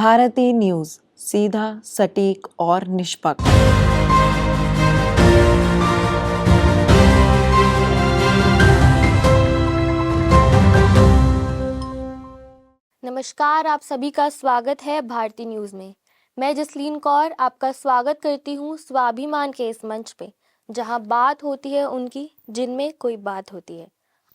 Bharti news, सीधा, सटीक और निष्पक्ष। नमस्कार, आप सभी का स्वागत है भारती न्यूज़ में। मैं जसलीन कौर आपका स्वागत करती हूँ स्वाभिमान के इस मंच पे, जहाँ बात होती है उनकी जिनमें कोई बात होती है।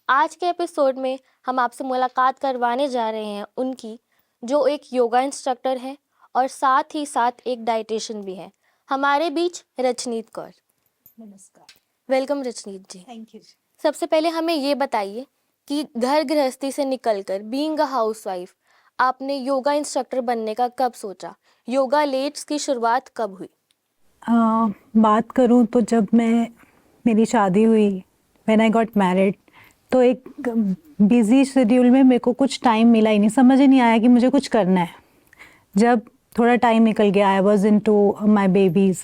आज के एपिसोड में हम आपसे मुलाकात करवाने जा रहे हैं उनकी, जो एक योगा इंस्ट्रक्टर है और साथ ही साथ एक डाइटिशियन भी है। हमारे बीच रचनीत कौर। नमस्कार। Welcome Rachneet ji. Thank you. सबसे पहले हमें ये बताइए कि घर गृहस्थी से निकलकर बीइंग अ हाउसवाइफ आपने योगा इंस्ट्रक्टर बनने का कब सोचा? योगा लेट्स की शुरुआत कब हुई? बात करूं तो जब मेरी शादी हुई, व्हेन आई गॉट मैरिड, तो एक बिजी शेड्यूल में मेरे को कुछ टाइम मिला ही नहीं, समझ ही नहीं आया कि मुझे कुछ करना है। जब थोड़ा टाइम निकल गया, I was into my babies,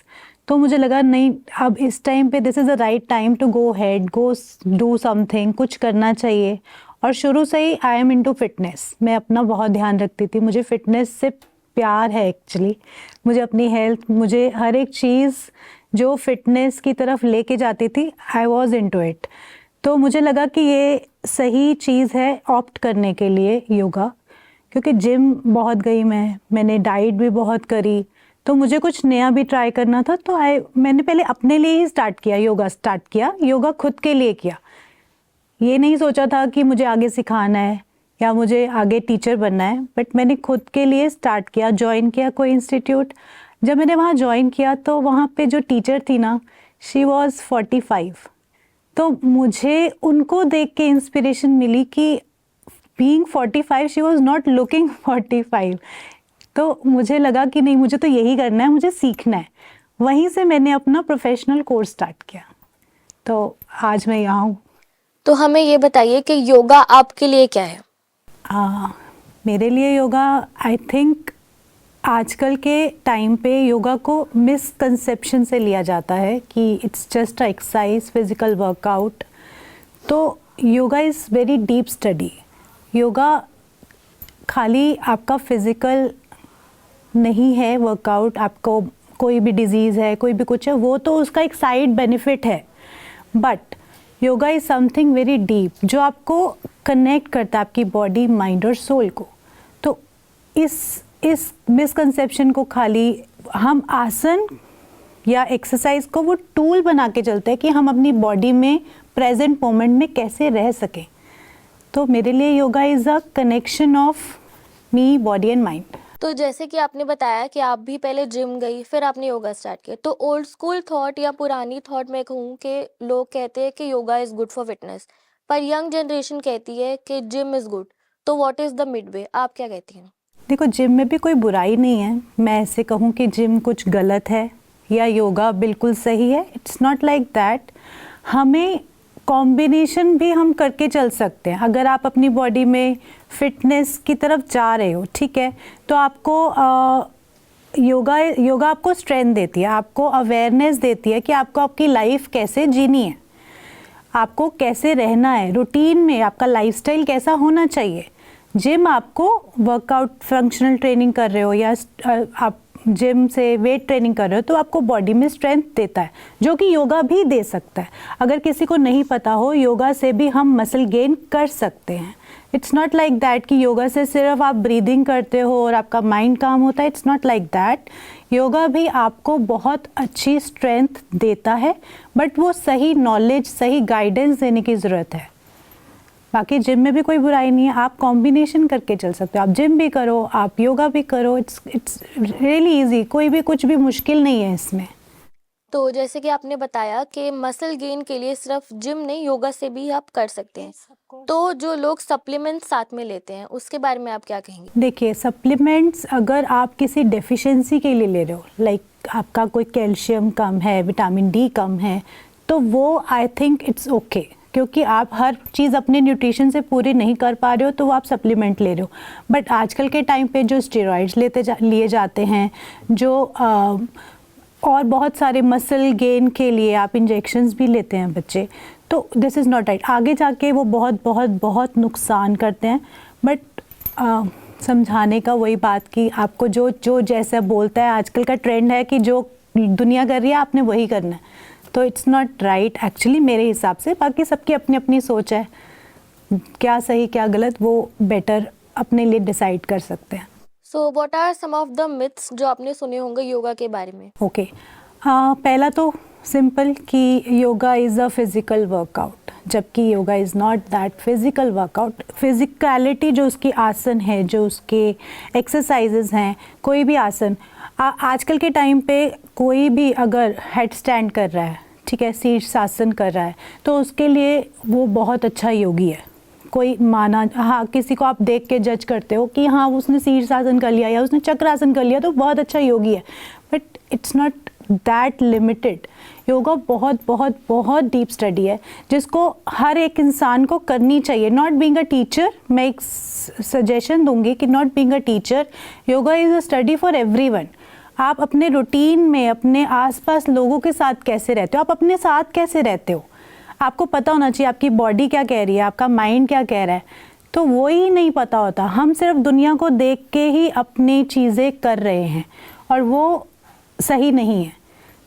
तो मुझे लगा नहीं, अब इस टाइम पे this is the right time to go head, go do something, कुछ करना चाहिए। और शुरू से ही आई एम इनटू फिटनेस, मैं अपना बहुत ध्यान रखती थी, मुझे फिटनेस से प्यार है एक्चुअली। मुझे अपनी हेल्थ, मुझे हर एक चीज़ जो फिटनेस की तरफ लेके जाती थी, आई वॉज इनटू इट। तो मुझे लगा कि ये सही चीज़ है ऑप्ट करने के लिए योगा, क्योंकि जिम बहुत गई मैंने डाइट भी बहुत करी, तो मुझे कुछ नया भी ट्राई करना था। तो मैंने पहले अपने लिए ही स्टार्ट किया, योगा खुद के लिए किया। ये नहीं सोचा था कि मुझे आगे सिखाना है या मुझे आगे टीचर बनना है, बट मैंने खुद के लिए स्टार्ट किया, ज्वाइन किया कोई इंस्टीट्यूट। जब मैंने वहाँ ज्वाइन किया तो वहाँ पे जो टीचर थी ना, शी वॉज 45। तो मुझे उनको देख के इंस्पिरेशन मिली कि being 45 she was not looking 45। तो मुझे लगा कि नहीं, मुझे तो यही करना है, मुझे सीखना है। वहीं से मैंने अपना प्रोफेशनल कोर्स स्टार्ट किया, तो आज मैं यहाँ हूँ। तो हमें ये बताइए कि योगा आपके लिए क्या है? मेरे लिए योगा, आई थिंक आजकल के टाइम पे योगा को मिसकंसेप्शन से लिया जाता है कि it's just a exercise, physical workout. तो yoga is very deep study. Yoga खाली आपका फिज़िकल नहीं है वर्कआउट, आपको कोई भी डिजीज़ है, कोई भी कुछ है, वो तो उसका एक साइड बेनिफिट है, but yoga is something very deep जो आपको कनेक्ट करता है आपकी बॉडी, माइंड और सोल को। तो इस मिसकंसेप्शन को खाली हम आसन या एक्सरसाइज को वो टूल बना के चलते हैं कि हम अपनी बॉडी में प्रेजेंट मोमेंट में कैसे रह सकें। तो मेरे लिए yoga is a connection of me, body and mind. तो जैसे कि आपने बताया कि आप भी पहले जिम गई, फिर आपने योगा स्टार्ट किया, तो ओल्ड स्कूल थॉट या पुरानी थॉट में कहूँ कि लोग कहते हैं कि yoga is good for fitness, पर यंग जनरेशन कहती है कि जिम इज़ गुड। तो what is the mid way? आप क्या कहती हैं? देखो, जिम में भी कोई बुराई नहीं है। मैं ऐसे कहूँ कि जिम कुछ गलत है या योगा बिल्कुल सही है, इट्स नॉट लाइक दैट। हमें कॉम्बिनेशन भी हम करके चल सकते हैं। अगर आप अपनी बॉडी में फिटनेस की तरफ जा रहे हो, ठीक है, तो आपको योगा आपको स्ट्रेंथ देती है, आपको अवेयरनेस देती है कि आपको आपकी लाइफ कैसे जीनी है, आपको कैसे रहना है, रूटीन में आपका लाइफस्टाइल कैसा होना चाहिए। जिम आपको वर्कआउट, फंक्शनल ट्रेनिंग कर रहे हो या आप जिम से वेट ट्रेनिंग कर रहे हो, तो आपको बॉडी में स्ट्रेंथ देता है, जो कि योगा भी दे सकता है। अगर किसी को नहीं पता हो, योगा से भी हम मसल गेन कर सकते हैं। इट्स नॉट लाइक दैट कि योगा से सिर्फ आप ब्रीदिंग करते हो और आपका माइंड काम होता है। It's not like that. Yoga भी आपको बहुत अच्छी स्ट्रेंथ देता है, बट वो सही नॉलेज, सही गाइडेंस देने की ज़रूरत है। बाकी जिम में भी कोई बुराई नहीं है, आप कॉम्बिनेशन करके चल सकते हो। आप जिम भी करो, आप योगा भी करो, इट्स रियली इजी। कोई भी कुछ भी मुश्किल नहीं है इसमें। तो जैसे कि आपने बताया कि मसल गेन के लिए सिर्फ जिम नहीं, योगा से भी आप कर सकते हैं। तो जो लोग सप्लीमेंट्स साथ में लेते हैं, उसके बारे में आप क्या कहेंगे? देखिए, सप्लीमेंट्स अगर आप किसी डेफिशिएंसी के लिए ले रहे हो, लाइक आपका कोई कैल्शियम कम है, विटामिन डी कम है, तो वो आई थिंक इट्स ओके, क्योंकि आप हर चीज़ अपने न्यूट्रिशन से पूरी नहीं कर पा रहे हो, तो वो आप सप्लीमेंट ले रहे हो। बट आजकल के टाइम पे जो स्टेरॉइड्स लिए जाते हैं, जो और बहुत सारे मसल गेन के लिए आप इंजेक्शंस भी लेते हैं बच्चे, तो दिस इज़ नॉट राइट। आगे जाके वो बहुत बहुत बहुत नुकसान करते हैं। बट समझाने का वही बात कि आपको जो जो जैसा बोलता है, आजकल का ट्रेंड है कि जो दुनिया कर रही है आपने वही करना है, तो इट्स नॉट राइट एक्चुअली मेरे हिसाब से। बाकी सबकी अपनी अपनी सोच है, क्या सही क्या गलत वो बेटर अपने लिए डिसाइड कर सकते हैं। So what are some of the myths जो आपने सुने होंगे योगा के बारे में? ओके, पहला तो सिंपल कि yoga is a physical workout, जबकि yoga is not that physical workout. Physicality जो उसकी आसन है, जो उसके एक्सरसाइजेज हैं, कोई भी आसन आजकल के टाइम पे कोई भी अगर हेड स्टैंड कर रहा है, ठीक है, शीर्षासन कर रहा है, तो उसके लिए वो बहुत अच्छा योगी है। कोई माना, हाँ, किसी को आप देख के जज करते हो कि हाँ उसने शीर्षासन कर लिया या उसने चक्रासन कर लिया तो बहुत अच्छा योगी है, but it's not that limited. Yoga बहुत बहुत बहुत डीप स्टडी है जिसको हर एक इंसान को करनी चाहिए। नॉट बीइंग अ टीचर, मैं एक सजेशन दूंगी कि not being a teacher, yoga is a study for everyone. आप अपने रूटीन में अपने आसपास लोगों के साथ कैसे रहते हो, आप अपने साथ कैसे रहते हो, आपको पता होना चाहिए आपकी बॉडी क्या कह रही है, आपका माइंड क्या कह रहा है, तो वो ही नहीं पता होता। हम सिर्फ दुनिया को देख के ही अपनी चीज़ें कर रहे हैं और वो सही नहीं है।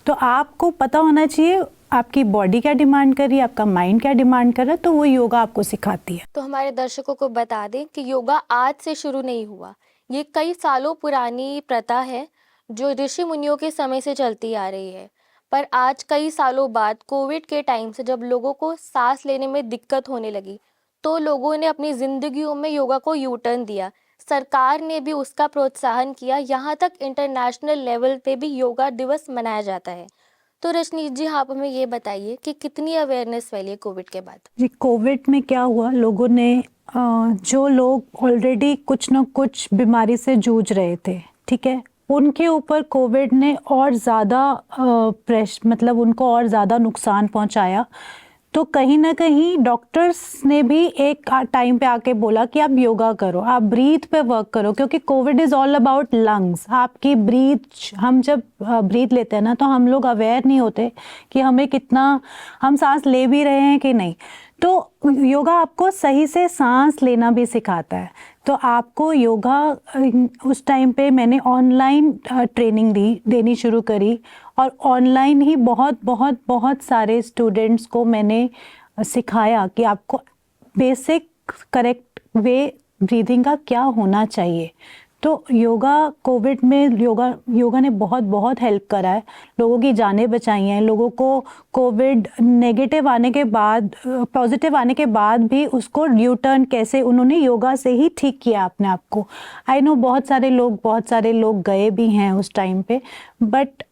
तो आपको पता होना चाहिए आपकी बॉडी क्या डिमांड कर रही है, आपका माइंड क्या डिमांड कर रहा है, तो वो योगा आपको सिखाती है। तो हमारे दर्शकों को बता दें कि योगा आज से शुरू नहीं हुआ, ये कई सालों पुरानी प्रथा है जो ऋषि मुनियों के समय से चलती आ रही है। पर आज कई सालों बाद कोविड के टाइम से जब लोगों को सांस लेने में दिक्कत होने लगी तो लोगों ने अपनी जिंदगियों में योगा को यू टर्न दिया। सरकार ने भी उसका प्रोत्साहन किया, यहाँ तक इंटरनेशनल लेवल पे भी योगा दिवस मनाया जाता है। तो रजनीश जी, आप हमें ये बताइए कि कितनी अवेयरनेस फैली कोविड के बाद? जी, कोविड में क्या हुआ, लोगों ने जो लोग ऑलरेडी कुछ ना कुछ बीमारी से जूझ रहे थे, ठीक है, उनके ऊपर कोविड ने और ज़्यादा मतलब उनको और ज़्यादा नुकसान पहुंचाया। तो कहीं ना कहीं डॉक्टर्स ने भी एक टाइम पे आके बोला कि आप योगा करो, आप ब्रीथ पे वर्क करो, क्योंकि Covid is all about lungs. आपकी ब्रीथ, हम जब ब्रीथ लेते हैं ना तो हम लोग अवेयर नहीं होते कि हमें कितना, हम सांस ले भी रहे हैं कि नहीं। तो योगा आपको सही से सांस लेना भी सिखाता है। तो आपको योगा उस टाइम पे मैंने ऑनलाइन ट्रेनिंग देनी शुरू करी और ऑनलाइन ही बहुत बहुत बहुत सारे स्टूडेंट्स को मैंने सिखाया कि आपको बेसिक करेक्ट वे ब्रीदिंग का क्या होना चाहिए। तो योगा कोविड में योगा ने बहुत बहुत हेल्प करा है, लोगों की जानें बचाई हैं। लोगों को कोविड नेगेटिव आने के बाद, पॉजिटिव आने के बाद भी उसको यू टर्न कैसे उन्होंने योगा से ही ठीक किया अपने आप को। आई नो बहुत सारे लोग गए भी हैं उस टाइम पे, बट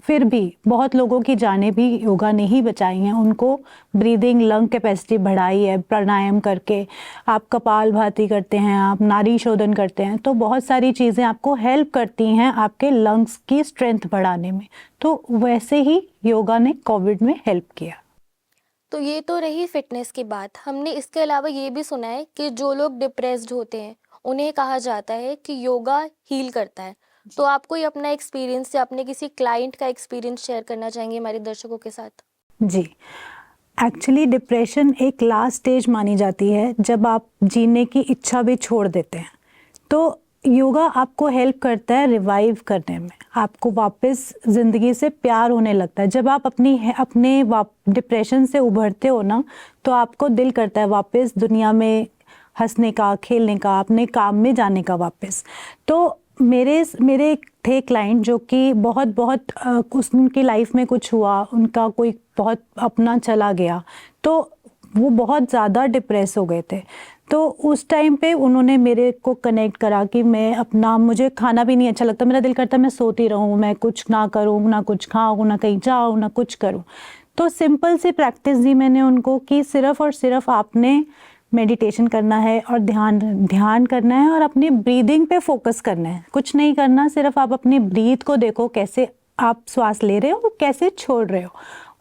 फिर भी बहुत लोगों की जानें भी योगा ने ही बचाई हैं। उनको ब्रीदिंग, लंग कैपेसिटी बढ़ाई है प्राणायाम करके। आप कपालभाति करते हैं, आप नाड़ी शोधन करते हैं, तो बहुत सारी चीज़ें आपको हेल्प करती हैं आपके लंग्स की स्ट्रेंथ बढ़ाने में। तो वैसे ही योगा ने कोविड में हेल्प किया। तो ये तो रही फिटनेस की बात। हमने इसके अलावा ये भी सुना है कि जो लोग डिप्रेस्ड होते हैं उन्हें कहा जाता है कि योगा हील करता है। तो आप कोई अपना एक्सपीरियंस या अपने किसी क्लाइंट का एक्सपीरियंस शेयर करना चाहेंगे हमारे दर्शकों के साथ? जी, एक्चुअली डिप्रेशन एक लास्ट स्टेज मानी जाती है जब आप जीने की इच्छा भी छोड़ देते हैं। तो योगा आपको हेल्प करता है रिवाइव करने में, आपको वापस ज़िंदगी से प्यार होने लगता है। जब आप अपने डिप्रेशन से उभरते हो ना, तो आपको दिल करता है वापस दुनिया में हंसने का, खेलने का, अपने काम में जाने का वापस। तो मेरे थे क्लाइंट जो कि बहुत उनकी लाइफ में कुछ हुआ, उनका कोई बहुत अपना चला गया, तो वो बहुत ज़्यादा डिप्रेस हो गए थे। तो उस टाइम पे उन्होंने मेरे को कनेक्ट करा कि मुझे खाना भी नहीं अच्छा लगता, मेरा दिल करता मैं सोती रहूं, मैं कुछ ना करूं, ना कुछ खाऊं, ना कहीं जाऊं, ना कुछ करूं। तो सिंपल सी प्रैक्टिस दी मैंने उनको कि सिर्फ और सिर्फ आपने मेडिटेशन करना है और ध्यान करना है और अपनी ब्रीदिंग पे फोकस करना है, कुछ नहीं करना। सिर्फ आप अपनी ब्रीथ को देखो, कैसे आप श्वास ले रहे हो, कैसे छोड़ रहे हो,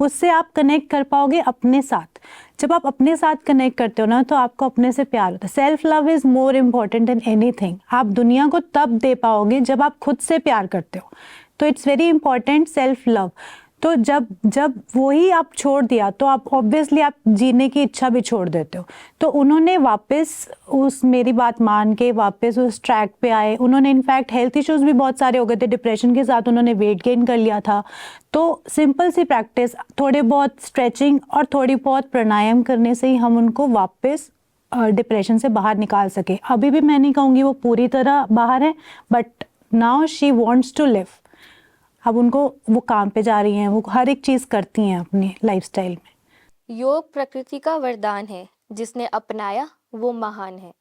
उससे आप कनेक्ट कर पाओगे अपने साथ। जब आप अपने साथ कनेक्ट करते हो ना, तो आपको अपने से प्यार होता है। Self love is more important than anything. आप दुनिया को तब दे पाओगे जब आप खुद से प्यार करते हो। तो it's very important self love. तो जब जब वही आप छोड़ दिया तो आप ऑब्वियसली आप जीने की इच्छा भी छोड़ देते हो। तो उन्होंने वापस उस मेरी बात मान के वापस उस ट्रैक पे आए। उन्होंने इनफैक्ट हेल्थ इश्यूज भी बहुत सारे हो गए थे, डिप्रेशन के साथ उन्होंने वेट गेन कर लिया था। तो सिंपल सी प्रैक्टिस, थोड़े बहुत स्ट्रेचिंग और थोड़ी बहुत प्राणायाम करने से ही हम उनको वापस डिप्रेशन से बाहर निकाल सके। अभी भी मैं नहीं कहूँगी वो पूरी तरह बाहर है, but now she wants to live. अब उनको वो काम पे जा रही हैं, वो हर एक चीज़ करती हैं अपनी लाइफस्टाइल में। योग प्रकृति का वरदान है, जिसने अपनाया वो महान है।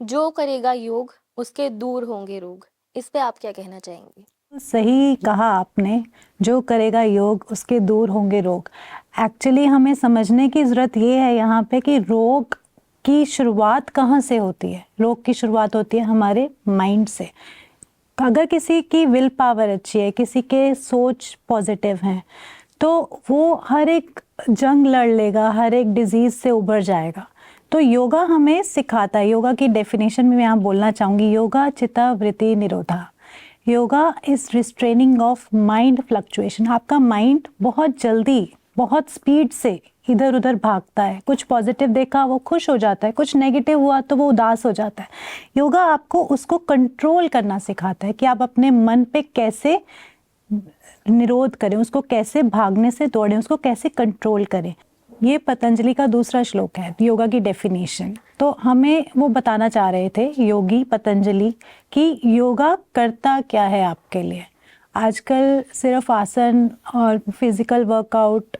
जो करेगा योग उसके दूर होंगे रोग। इस पे आप क्या कहना चाहेंगे? सही कहा आपने, जो करेगा योग उसके दूर होंगे रोग। एक्चुअली हमें समझने की ज़रूरत ये है यहाँ पे कि रोग की शुरुआत कहाँ से होती है। रोग की शुरुआत होती है हमारे माइंड से। अगर किसी की विल पावर अच्छी है, किसी के सोच पॉजिटिव हैं, तो वो हर एक जंग लड़ लेगा, हर एक डिजीज़ से उबर जाएगा। तो योगा हमें सिखाता है। योगा की डेफिनेशन में मैं यहाँ बोलना चाहूँगी, योगा चित्ता वृत्ति निरोधा। Yoga is restraining of mind fluctuation. आपका माइंड बहुत जल्दी, बहुत स्पीड से इधर उधर भागता है। कुछ पॉजिटिव देखा वो खुश हो जाता है, कुछ नेगेटिव हुआ तो वो उदास हो जाता है। योगा आपको उसको कंट्रोल करना सिखाता है कि आप अपने मन पे कैसे निरोध करें, उसको कैसे भागने से दौड़ें, उसको कैसे कंट्रोल करें। ये पतंजलि का दूसरा श्लोक है योगा की डेफिनेशन। तो हमें वो बताना चाह रहे थे योगी पतंजलि कि योगा करता क्या है आपके लिए। आजकल सिर्फ आसन और physical workout,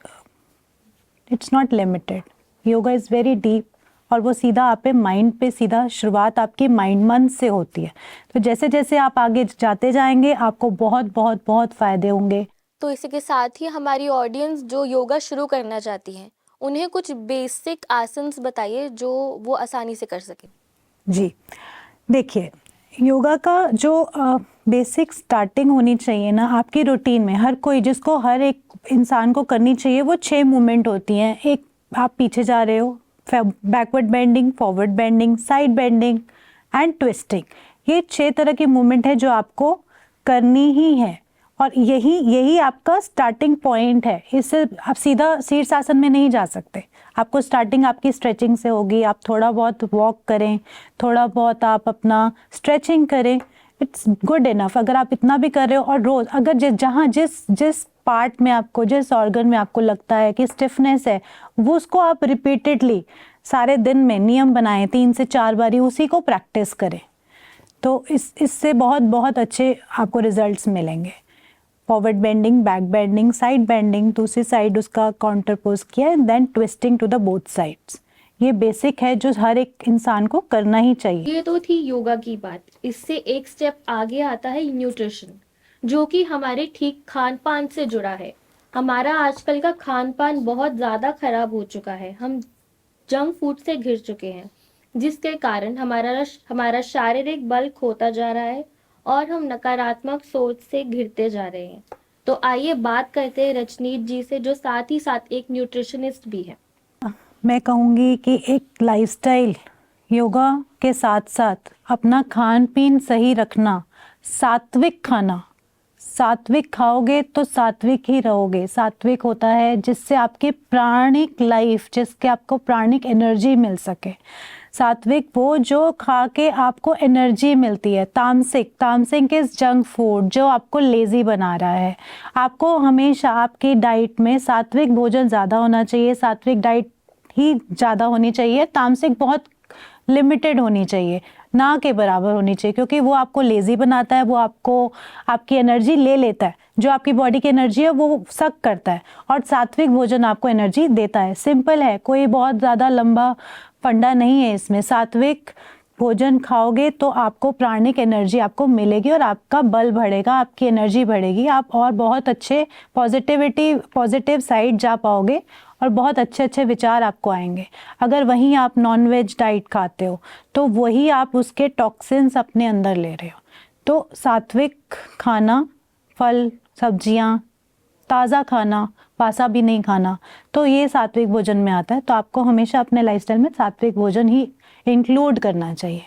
it's not limited. Yoga is very deep और वो सीधा आप पे माइंड पे, सीधा शुरुआत आपकी माइंड मन से होती है। तो जैसे जैसे आप आगे जाते जाएंगे आपको बहुत बहुत बहुत फ़ायदे होंगे। तो इसी के साथ ही हमारी ऑडियंस जो योगा शुरू करना चाहती है, उन्हें कुछ बेसिक आसन्स बताइए जो वो आसानी से कर सके। जी देखिए, योगा का जो बेसिक स्टार्टिंग होनी चाहिए ना आपकी रूटीन में, हर कोई जिसको हर एक इंसान को करनी चाहिए, वो 6 मूवमेंट होती हैं। एक, आप पीछे जा रहे हो, backward bending, forward bending, side bending and twisting. ये 6 तरह की मूवमेंट है जो आपको करनी ही है और यही आपका स्टार्टिंग पॉइंट है। इससे आप सीधा शीर्षासन में नहीं जा सकते। आपको स्टार्टिंग आपकी स्ट्रेचिंग से होगी। आप थोड़ा बहुत वॉक करें, थोड़ा बहुत आप अपना स्ट्रेचिंग करें, इट्स गुड इनफ। अगर आप इतना भी कर रहे हो और रोज़ अगर जिस पार्ट में आपको, जिस ऑर्गन में आपको लगता है कि स्टिफनेस है, वो उसको आप रिपीटेडली सारे दिन में नियम बनाएं, 3 से 4 बारी उसी को प्रैक्टिस करें, तो इससे बहुत बहुत अच्छे आपको रिजल्ट्स मिलेंगे। Forward bending, back bending, side bending, दूसरी साइड उसका काउंटर पोज किया and then twisting to the both sides. ये बेसिक है जो हर एक इंसान को करना ही चाहिए। ये तो थी योगा की बात। इससे एक स्टेप आगे आता है न्यूट्रिशन, जो कि हमारे ठीक खान पान से जुड़ा है। हमारा आजकल का खान पान बहुत ज़्यादा खराब हो चुका है। हम जंक फूड से घिर चुके हैं, जिसके कारण हमारा शारीरिक बल खोता जा रहा है और हम नकारात्मक सोच से घिरते जा रहे हैं। तो आइए बात करते हैं रजनीत जी से, जो साथ ही साथ एक न्यूट्रिशनिस्ट भी है। मैं कहूँगी कि एक लाइफस्टाइल योगा के साथ साथ अपना खान पीन सही रखना, सात्विक खाना, सात्विक खाओगे तो सात्विक ही रहोगे। सात्विक होता है जिससे आपकी प्राणिक लाइफ, जिसके आपको प्राणिक एनर्जी मिल सके। सात्विक वो जो खा के आपको एनर्जी मिलती है। तामसिक इज जंक फूड जो आपको लेज़ी बना रहा है। आपको हमेशा आपकी डाइट में सात्विक भोजन ज़्यादा होना चाहिए, सात्विक डाइट ही ज़्यादा होनी चाहिए। तामसिक बहुत लिमिटेड होनी चाहिए, ना के बराबर होनी चाहिए, क्योंकि वो आपको लेज़ी बनाता है, वो आपकी एनर्जी ले लेता है। जो आपकी बॉडी की एनर्जी है वो सक करता है और सात्विक भोजन आपको एनर्जी देता है। सिंपल है, कोई बहुत ज़्यादा लंबा फंडा नहीं है इसमें। सात्विक भोजन खाओगे तो आपको प्राणिक एनर्जी आपको मिलेगी और आपका बल बढ़ेगा, आपकी एनर्जी बढ़ेगी, आप और बहुत अच्छे पॉजिटिव साइड जा पाओगे और बहुत अच्छे अच्छे विचार आपको आएंगे। अगर वहीं आप नॉनवेज डाइट खाते हो तो वही आप उसके टॉक्सिन्स अपने अंदर ले रहे हो। तो सात्विक खाना, फल सब्जियां, ताज़ा खाना, बासा भी नहीं खाना, तो ये सात्विक भोजन में आता है। तो आपको हमेशा अपने लाइफस्टाइल में सात्विक भोजन ही इंक्लूड करना चाहिए।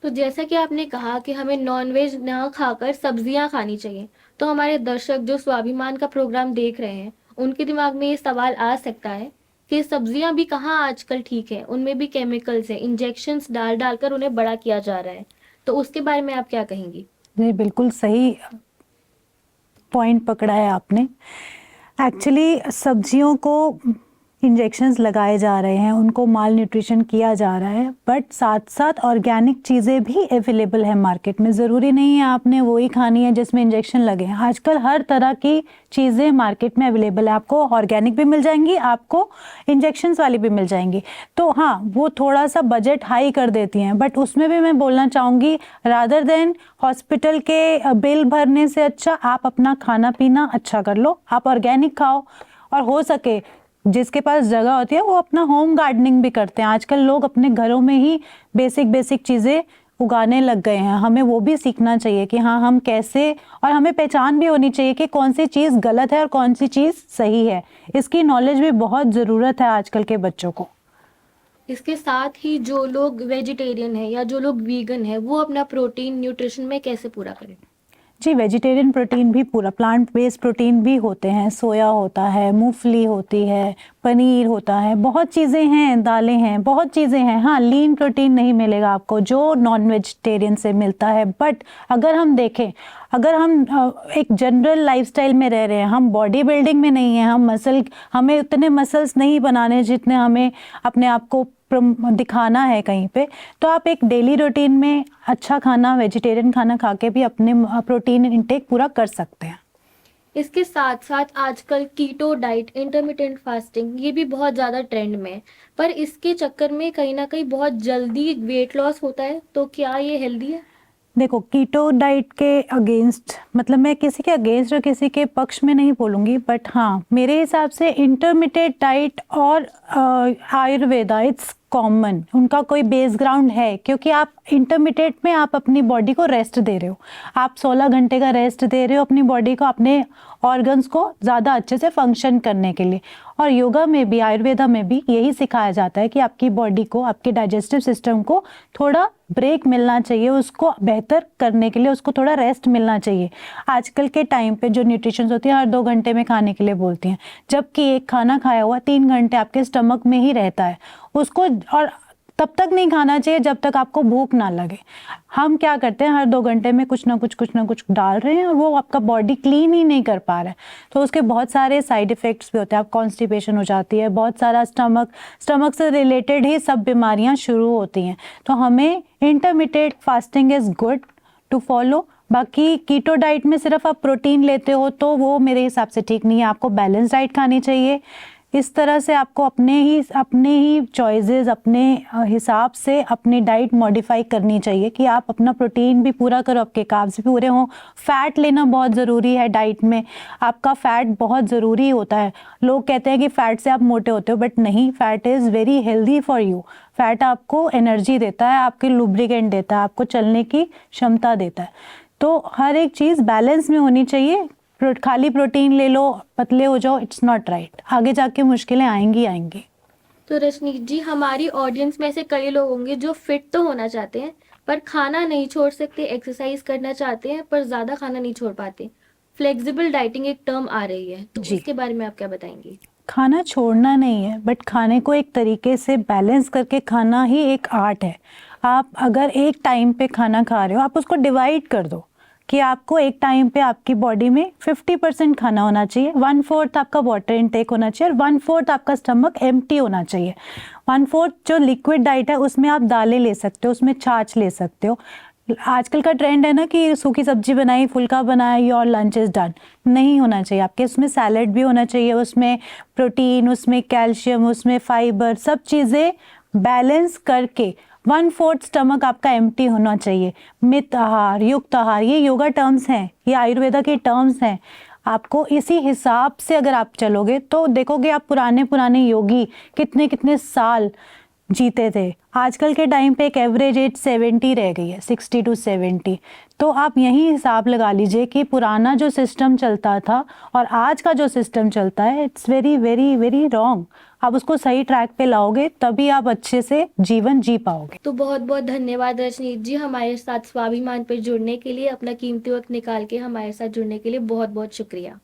तो जैसा कि आपने कहा कि हमें नॉनवेज ना खाकर सब्जियां खानी चाहिए, तो हमारे दर्शक जो स्वाभिमान का प्रोग्राम देख रहे हैं उनके दिमाग में ये सवाल आ सकता है कि सब्जियां भी कहाँ आजकल ठीक है, उनमें भी केमिकल्स है, इंजेक्शंस डाल डालकर उन्हें बड़ा किया जा रहा है। तो उसके बारे में आप क्या कहेंगी? जी बिल्कुल सही पॉइंट पकड़ा है आपने। एक्चुअली सब्जियों को इंजेक्शंस लगाए जा रहे हैं, उनको माल न्यूट्रिशन किया जा रहा है, बट साथ साथ ऑर्गेनिक चीज़ें भी अवेलेबल है मार्केट में। ज़रूरी नहीं है आपने वही खानी है जिसमें इंजेक्शन लगे हैं। आजकल हर तरह की चीज़ें मार्केट में अवेलेबल है, आपको ऑर्गेनिक भी मिल जाएंगी, आपको इंजेक्शंस वाली भी मिल जाएंगी। तो हाँ, वो थोड़ा सा बजट हाई कर देती हैं, बट उसमें भी मैं बोलना चाहूँगी रादर देन हॉस्पिटल के बिल भरने से अच्छा आप अपना खाना पीना अच्छा कर लो, आप ऑर्गेनिक खाओ। और हो सके जिसके पास जगह होती है वो अपना होम गार्डनिंग भी करते हैं। आजकल लोग अपने घरों में ही बेसिक चीज़ें उगाने लग गए हैं। हमें वो भी सीखना चाहिए कि हाँ हम कैसे, और हमें पहचान भी होनी चाहिए कि कौन सी चीज़ गलत है और कौन सी चीज़ सही है। इसकी नॉलेज भी बहुत ज़रूरत है आजकल के बच्चों को। इसके साथ ही जो लोग वेजिटेरियन है या जो लोग वीगन है वो अपना प्रोटीन न्यूट्रिशन में कैसे पूरा करें? जी वेजिटेरियन प्रोटीन भी पूरा, प्लांट बेस्ड प्रोटीन भी होते हैं, सोया होता है, मूंगफली होती है, पनीर होता है, बहुत चीज़ें हैं, दालें हैं, बहुत चीज़ें हैं। हाँ, लीन प्रोटीन नहीं मिलेगा आपको जो नॉन वेजिटेरियन से मिलता है, बट अगर हम देखें, अगर हम एक जनरल लाइफस्टाइल में रह रहे हैं, हम बॉडी बिल्डिंग में नहीं है, हमें उतने मसल्स नहीं बनाने जितने हमें अपने आप को दिखाना है कहीं पे, तो आप एक डेली रूटीन में अच्छा खाना, वेजिटेरियन खाना खा के भी अपने प्रोटीन इंटेक पूरा कर सकते हैं। इसके साथ साथ आजकल कीटो डाइट, इंटरमिटेंट फास्टिंग ये भी बहुत ज़्यादा ट्रेंड में है, पर इसके चक्कर में कहीं ना कहीं बहुत जल्दी वेट लॉस होता है। तो क्या ये हेल्दी है? देखो, कीटो डाइट के अगेंस्ट, मतलब मैं किसी के अगेंस्ट और किसी के पक्ष में नहीं बोलूँगी, बट हाँ मेरे हिसाब से इंटरमिटेंट डाइट और आयुर्वेदा इट्स कॉमन, उनका कोई बेस ग्राउंड है, क्योंकि आप इंटरमिटेंट में आप अपनी बॉडी को रेस्ट दे रहे हो, आप 16 घंटे का रेस्ट दे रहे हो अपनी बॉडी को, अपने ऑर्गन्स को ज़्यादा अच्छे से फंक्शन करने के लिए। और योगा में भी, आयुर्वेदा में भी यही सिखाया जाता है कि आपकी बॉडी को, आपके डाइजेस्टिव सिस्टम को थोड़ा ब्रेक मिलना चाहिए, उसको बेहतर करने के लिए उसको थोड़ा रेस्ट मिलना चाहिए। आजकल के टाइम पे जो न्यूट्रिशंस होती है हर 2 घंटे में खाने के लिए बोलती हैं, जबकि एक खाना खाया हुआ 3 घंटे आपके स्टमक में ही रहता है उसको, और तब तक नहीं खाना चाहिए जब तक आपको भूख ना लगे। हम क्या करते हैं, हर 2 घंटे में कुछ ना कुछ डाल रहे हैं और वो आपका बॉडी क्लीन ही नहीं कर पा रहा है, तो उसके बहुत सारे साइड इफ़ेक्ट्स भी होते हैं। आप कॉन्स्टिपेशन हो जाती है, बहुत सारा स्टमक से रिलेटेड ही सब बीमारियां शुरू होती हैं। तो हमें intermittent fasting is good to follow. बाकी कीटो डाइट में सिर्फ आप प्रोटीन लेते हो तो वो मेरे हिसाब से ठीक नहीं है, आपको बैलेंस डाइट खानी चाहिए। इस तरह से आपको अपने ही चॉइसेस, अपने हिसाब से अपनी डाइट मॉडिफाई करनी चाहिए कि आप अपना प्रोटीन भी पूरा करो, आपके कार्ब्स भी पूरे हों। फैट लेना बहुत ज़रूरी है डाइट में, आपका फैट बहुत ज़रूरी होता है। लोग कहते हैं कि फ़ैट से आप मोटे होते हो, बट नहीं, fat is very healthy for you. Fat आपको एनर्जी देता है, आपके लुब्रिकेंट देता है, आपको चलने की क्षमता देता है। तो हर एक चीज़ बैलेंस में होनी चाहिए। खाली प्रोटीन ले लो, पतले हो जाओ, इट्स नॉट राइट, आगे जाके मुश्किलें आएंगी। तो रश्मि जी, हमारी ऑडियंस में से कई लोग होंगे जो फिट तो होना चाहते हैं पर खाना नहीं छोड़ सकते, एक्सरसाइज करना चाहते हैं पर ज़्यादा खाना नहीं छोड़ पाते। फ्लेक्सिबल डाइटिंग एक टर्म आ रही है, तो इसके बारे में आप क्या बताएंगी? खाना छोड़ना नहीं है, बट खाने को एक तरीके से बैलेंस करके खाना ही एक आर्ट है। आप अगर एक टाइम पे खाना खा रहे हो, आप उसको डिवाइड कर दो कि आपको एक टाइम पे आपकी बॉडी में 50% खाना होना चाहिए, 1/4 आपका वाटर इनटेक होना चाहिए और 1/4 आपका स्टमक एम्प्टी होना चाहिए। 1/4 जो लिक्विड डाइट है उसमें आप दालें ले सकते हो, उसमें छाछ ले सकते हो। आजकल का ट्रेंड है ना कि सूखी सब्जी बनाई, फुल्का बनाया, योर लंच इज डन, नहीं होना चाहिए आपके। उसमें सैलेड भी होना चाहिए, उसमें प्रोटीन, उसमें कैल्शियम, उसमें फाइबर, सब चीज़ें बैलेंस करके 1/4 स्टमक आपका एम्प्टी होना चाहिए। मित आहार, युक्त आहार, ये योगा टर्म्स हैं, ये आयुर्वेदा के टर्म्स हैं। आपको इसी हिसाब से अगर आप चलोगे तो देखोगे आप पुराने योगी कितने साल जीते थे। आजकल के टाइम पे एक एवरेज एज 70 रह गई है, 60 to 70। तो आप यही हिसाब लगा लीजिए कि पुराना जो सिस्टम चलता था और आज का जो सिस्टम चलता है, it's very very very wrong. आप उसको सही ट्रैक पे लाओगे तभी आप अच्छे से जीवन जी पाओगे। तो बहुत बहुत धन्यवाद रजनीत जी, हमारे साथ स्वाभिमान पर जुड़ने के लिए, अपना कीमती वक्त निकाल के हमारे साथ जुड़ने के लिए बहुत बहुत शुक्रिया।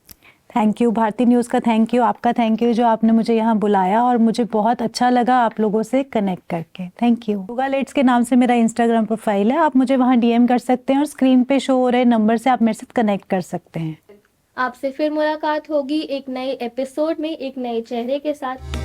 थैंक यू भारती न्यूज़ का, थैंक यू आपका, थैंक यू जो आपने मुझे यहाँ बुलाया और मुझे बहुत अच्छा लगा आप लोगों से कनेक्ट करके। Thank you. योगा लेट्स के नाम से मेरा इंस्टाग्राम प्रोफाइल है, आप मुझे वहाँ डीएम कर सकते हैं और स्क्रीन पे शो हो रहे नंबर से आप मेरे साथ कनेक्ट कर सकते हैं। आपसे फिर मुलाकात होगी एक नए एपिसोड में एक नए चेहरे के साथ।